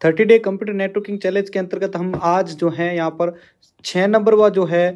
30 day computer networking challenge के अंतर्गत हम आज जो है यहाँ पर 6 नंबर व जो है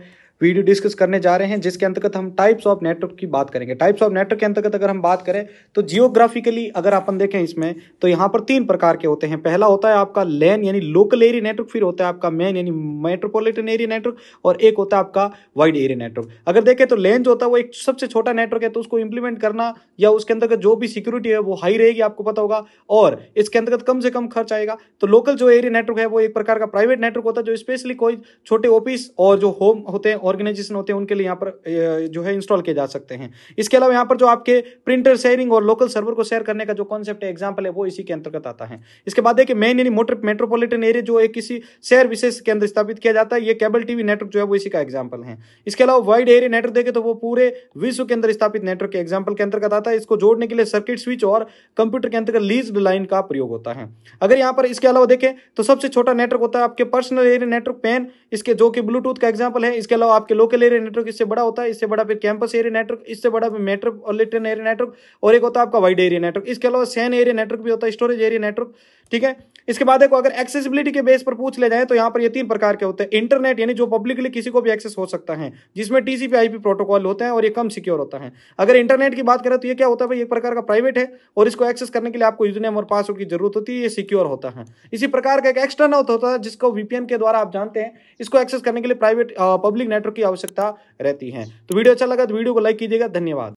वीडियो डिस्कस करने जा रहे हैं, जिसके अंतर्गत हम टाइप्स ऑफ नेटवर्क की बात करेंगे। टाइप्स ऑफ नेटवर्क के अंतर्गत अगर हम बात करें तो जियोग्राफिकली अगर अपन देखें इसमें तो यहाँ पर 3 प्रकार के होते हैं। पहला होता है आपका लैन यानी लोकल एरिया नेटवर्क, फिर होता है आपका मैन यानी मेट्रोपॉलिटन एरिया नेटवर्क, और एक होता है आपका वाइड एरिया नेटवर्क। अगर देखें तो लैन जो होता है वो एक सबसे छोटा नेटवर्क है, तो उसको इंप्लीमेंट करना या उसके अंतर्गत जो भी सिक्योरिटी है वो हाई रहेगी, आपको पता होगा, और इसके अंतर्गत कम से कम खर्च आएगा। तो लोकल जो एरिया नेटवर्क है वो एक प्रकार का प्राइवेट नेटवर्क होता है, जो स्पेशली कोई छोटे ऑफिस और जो होम होते हैं, ऑर्गेनाइजेशन होते हैं, उनके लिए यहाँ पर जो है इंस्टॉल किए जा सकते हैं। इसके अलावा यहाँ पर जो आपके प्रिंटर शेयरिंग और लोकल सर्वर को शेयर करने का जो कॉन्सेप्ट है, एग्जांपल है, वो इसी के अंतर्गत आता है। इसके बाद देखिए मेन यानी मेट्रोपॉलिटन एरिया जो एक किसी शहर विशेष के अंदर स्थापित किया जाता है, ये केबल टीवी नेटवर्क जो है वो इसी का एग्जाम्पल है। इसके अलावा वाइड एरिया नेटवर्क देखें तो वो पूरे विश्व के अंदर स्थापित नेटवर्क के एग्जाम्पल के अंतर्गत आता है। इसको जोड़ने के लिए सर्किट स्विच और कंप्यूटर के अंतर्गत लीज्ड लाइन का प्रयोग होता है। अगर यहाँ पर इसके अलावा देखें तो सबसे छोटा नेटवर्क होता है आपके पर्सनल एरिया नेटवर्क पैन, इसके जो कि ब्लूटूथ का एग्जाम्पल है। इसके अलावा आपके लोकल एरिया नेटवर्क इससे बड़ा होता है, इससे बड़ा फिर कैंपस एरिया नेटवर्क, इससे बड़ा फिर मेट्रोपॉलिटन एरिया नेटवर्क, और एक होता है आपका वाइड एरिया नेटवर्क। इसके अलावा सैन एरिया नेटवर्क भी होता है, स्टोरेज एरिया नेटवर्क, ठीक है। इसके बाद देखो अगर एक्सेसिबिलिटी के बेस पर पूछ ले जाए तो यहाँ पर ये 3 प्रकार के होते हैं। इंटरनेट यानी जो पब्लिकली किसी को भी एक्सेस हो सकता है, जिसमें टीसीपी आईपी प्रोटोकॉल होते हैं और ये कम सिक्योर होता है। अगर इंटरनेट की बात करें तो ये क्या होता है भाई, एक प्रकार का प्राइवेट है और इसको एक्सेस करने के लिए आपको यूजरनेम और पासवर्ड की जरूरत होती है, ये सिक्योर होता है। इसी प्रकार का एक एक्सटर्नल होता है जिसको वीपीएन के द्वारा आप जानते हैं, इसको एक्सेस करने के लिए प्राइवेट पब्लिक नेटवर्क की आवश्यकता रहती है। तो वीडियो अच्छा लगा तो वीडियो को लाइक कीजिएगा। धन्यवाद।